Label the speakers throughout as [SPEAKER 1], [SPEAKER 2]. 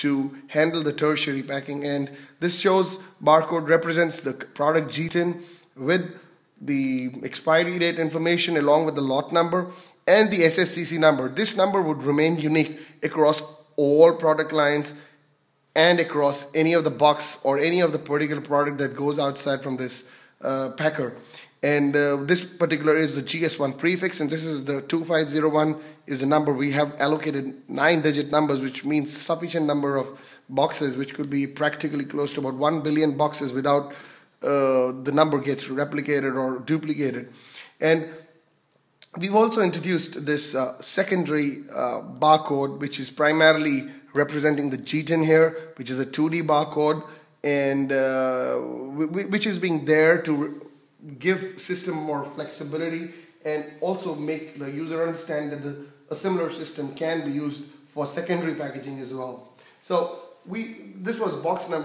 [SPEAKER 1] to handle the tertiary packing, and this shows barcode represents the product GS1 with the expiry date information along with the lot number and the SSCC number. This number would remain unique across all product lines and across any of the box or any of the particular product that goes outside from this packer. And this particular is the GS1 prefix, and this is the 2501 is the number. We have allocated 9-digit numbers, which means sufficient number of boxes, which could be practically close to about 1 billion boxes without the number gets replicated or duplicated. And we've also introduced this secondary barcode, which is primarily representing the GS1 here, which is a 2D barcode, and which is being there to give system more flexibility and also make the user understand that a similar system can be used for secondary packaging as well. So this was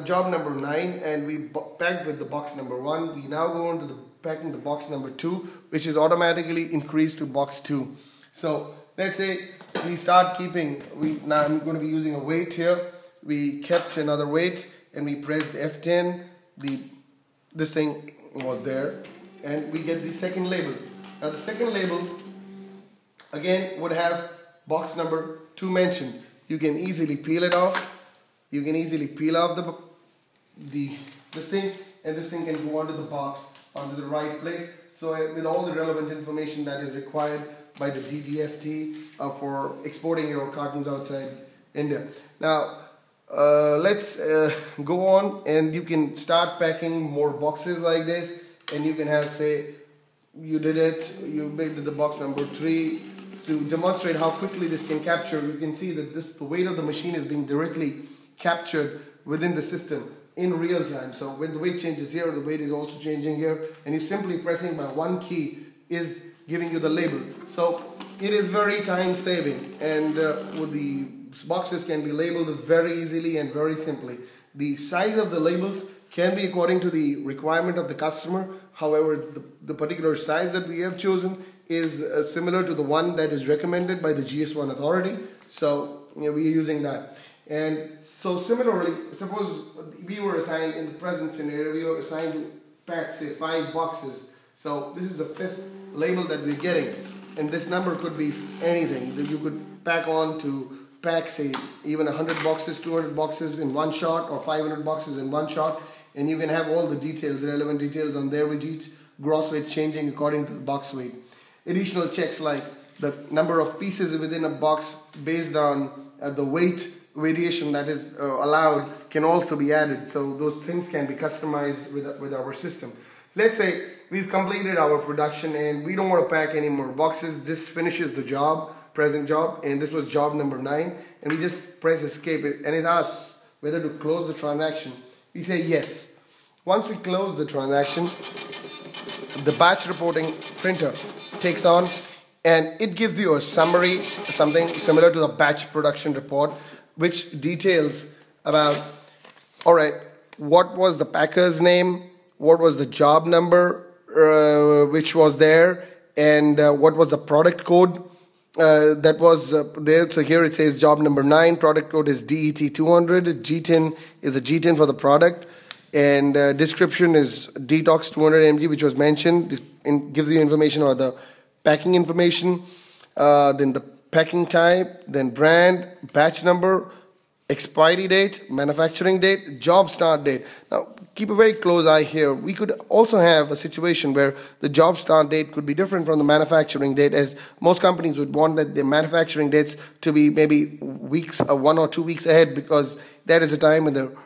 [SPEAKER 1] job number 9, and we packed with the box number 1. We now go on to packing the box number 2, which is automatically increased to box 2. So let's say we start keeping, now I'm going to be using a weight here. We kept another weight and we pressed F10. This thing was there, and we get the second label. Now the second label again would have box number 2 mentioned. You can easily peel it off. You can easily peel off this thing, and this thing can go onto the box, onto the right place. So with all the relevant information that is required by the DGFT for exporting your cartons outside India. Now let's go on, and you can start packing more boxes like this, and you can have, say, you did it, you made the box number 3. To demonstrate how quickly this can capture, you can see that the weight of the machine is being directly captured within the system in real time. So when the weight changes here, the weight is also changing here, and you simply pressing by one key is giving you the label. So it is very time saving, and with the boxes can be labeled very easily and very simply. The size of the labels can be according to the requirement of the customer. However, the particular size that we have chosen is similar to the one that is recommended by the GS1 authority. So we are using that. And so similarly, suppose we were assigned, in the present scenario, we were assigned to pack, say, 5 boxes. So this is the 5th label that we're getting, and this number could be anything that you could pack on to pack, say, even 100 boxes, 200 boxes in one shot, or 500 boxes in one shot, and you can have all the details, relevant details on there, with each gross weight changing according to the box weight. Additional checks like the number of pieces within a box based on the weight variation that is allowed can also be added. So those things can be customized with our system. Let's say we've completed our production and we don't want to pack any more boxes. This finishes the job, present job, and this was job number 9, and we just press escape, and it asks whether to close the transaction. We say yes. Once we close the transaction, the batch reporting printer takes on, and it gives you a summary, something similar to the batch production report, which details about, alright, what was the packer's name, what was the job number which was there, and what was the product code that was there. So here it says job number 9, product code is DET200, GS1 is a GS1 for the product, and description is detox 200 mg, which was mentioned. It gives you information about the packing information, then the packing type, then brand, batch number, expiry date, manufacturing date, job start date. Now keep a very close eye here. We could also have a situation where the job start date could be different from the manufacturing date, as most companies would want that the manufacturing dates to be maybe weeks, 1 or 2 weeks ahead, because that is a time when the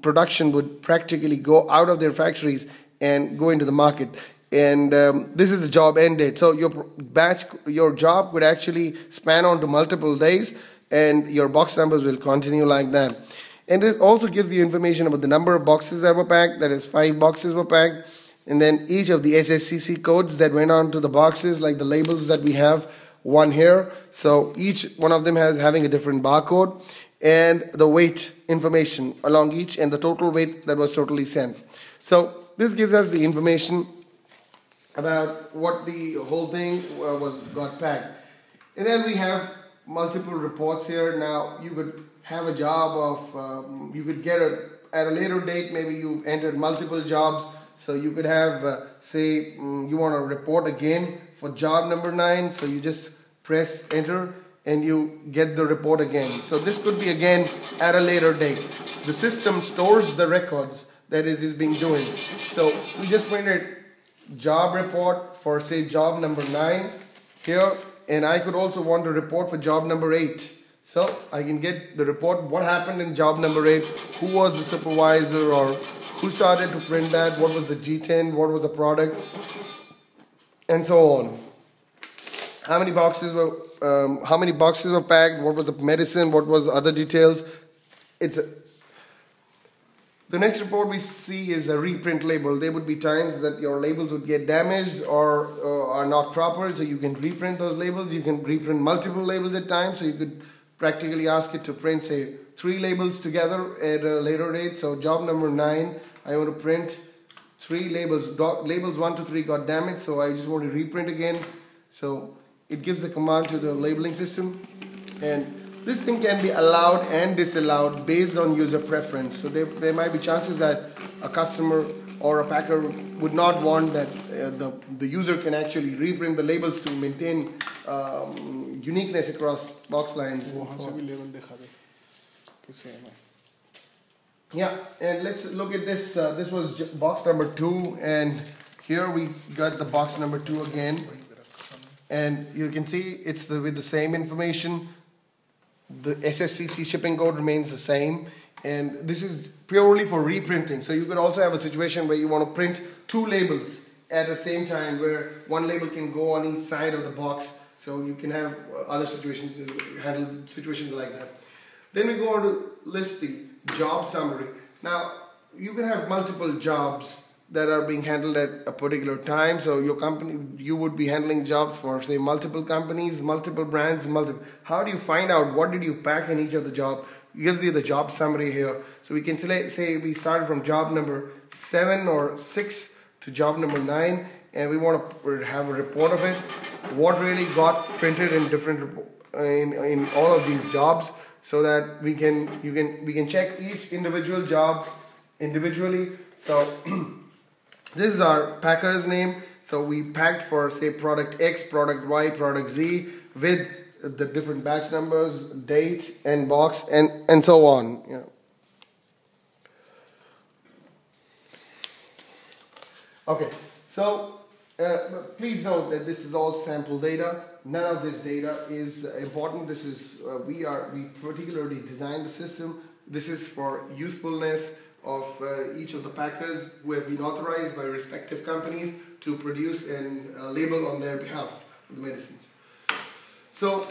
[SPEAKER 1] production would practically go out of their factories and go into the market. And this is the job end date. So your job would actually span on to multiple days, and your box numbers will continue like that. And it also gives you information about the number of boxes that were packed. That is, 5 boxes were packed, and then each of the SSCC codes that went on to the boxes, like the labels that we have one here. So each one of them having a different barcode, and the weight information along each, and the total weight that was totally sent. So this gives us the information about what the whole thing got packed. And then we have multiple reports here. Now you could have a job of, you could get at a later date, maybe you've entered multiple jobs, so you could have, say, you want to report again for job number 9, so you just press enter and you get the report again. So this could be again at a later date. The system stores the records that it is being doing. So we just printed job report for, say, job number 9 here, and I could also want to report for job number 8. So I can get the report, what happened in job number 8, who was the supervisor, or who started to print that, what was the G10, what was the product, and so on. How many boxes were packed, what was the medicine, what was the other details. The next report we see is a reprint label. There would be times that your labels would get damaged or are not proper, so you can reprint those labels. You can reprint multiple labels at times, so you could practically ask it to print, say, 3 labels together at a later date. So job number 9, I want to print 3 labels. Labels 1 to 3 got damaged, so I just want to reprint again. So it gives the command to the labeling system, and this thing can be allowed and disallowed based on user preference. So there might be chances that a customer or a packer would not want that the user can actually reprint the labels to maintain uniqueness across box lines. Yeah, and let's look at this. This was box number 2, and here we got the box number 2 again. And you can see it's with the same information. The SSCC shipping code remains the same, and this is purely for reprinting. So you could also have a situation where you want to print 2 labels at the same time, where one label can go on each side of the box. So you can have other situations, handle situations like that. Then we go on to list the job summary. Now you can have multiple jobs that are being handled at a particular time. So your company, you would be handling jobs for, say, multiple companies, multiple brands, How do you find out what did you pack in each of the job? It gives you the job summary here. So we can say we started from job number 7 or 6 to job number 9, and we want to have a report of it. What really got printed in different in all of these jobs, so that we can check each individual job individually. So this is our packer's name. So we packed for, say, product X, product Y, product Z with the different batch numbers, date, and box, and so on. Yeah. Okay, so please note that this is all sample data. None of this data is important. This is we particularly designed the system. This is for usefulness of each of the packers who have been authorized by respective companies to produce and label on their behalf for the medicines. So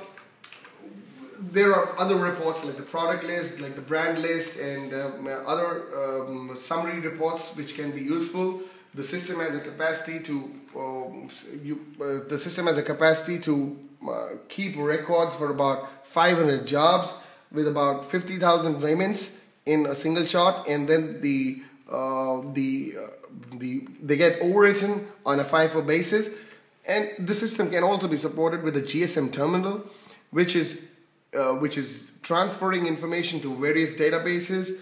[SPEAKER 1] there are other reports like the product list, like the brand list, and other summary reports which can be useful. The system has a capacity to keep records for about 500 jobs with about 50,000 payments in a single shot, and then they get overwritten on a FIFO basis. And the system can also be supported with a GSM terminal, which is transferring information to various databases.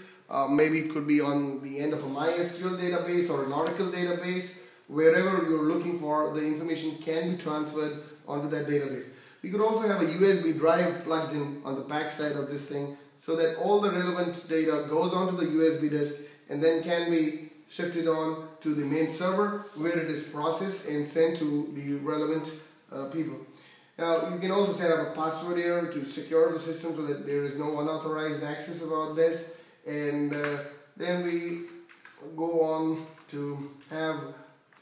[SPEAKER 1] Maybe it could be on the end of a MySQL database or an Oracle database. Wherever you're looking for, the information can be transferred onto that database. We could also have a USB drive plugged in on the back side of this thing, so that all the relevant data goes onto the USB disk and then can be shifted on to the main server, where it is processed and sent to the relevant people. Now you can also set up a password here to secure the system so that there is no unauthorized access about this. And then we go on to have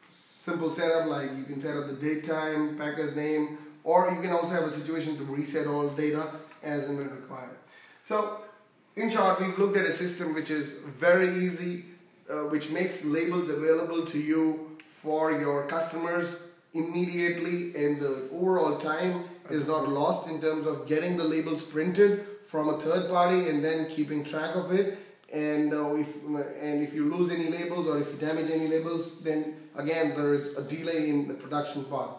[SPEAKER 1] simple setup, like you can set up the date, time, packer's name, or you can also have a situation to reset all data as and when required. So in short, we've looked at a system which is very easy, which makes labels available to you for your customers immediately, and the overall time is not lost in terms of getting the labels printed from a third party and then keeping track of it. And if you lose any labels or if you damage any labels, then again there is a delay in the production part.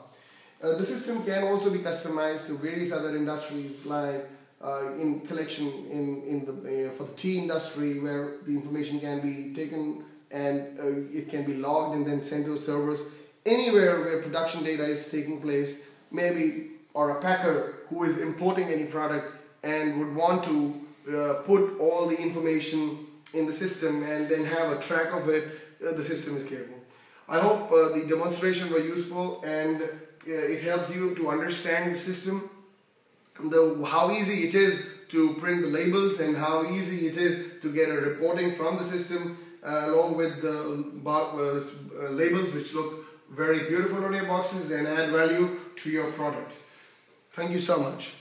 [SPEAKER 1] The system can also be customized to various other industries like in collection for the tea industry, where the information can be taken and it can be logged and then sent to servers. Anywhere where production data is taking place, maybe, or a packer who is importing any product and would want to put all the information in the system and then have a track of it, the system is capable. I hope the demonstration were useful and it helped you to understand the system, how easy it is to print the labels and how easy it is to get a reporting from the system along with the labels which look very beautiful on your boxes and add value to your product. Thank you so much.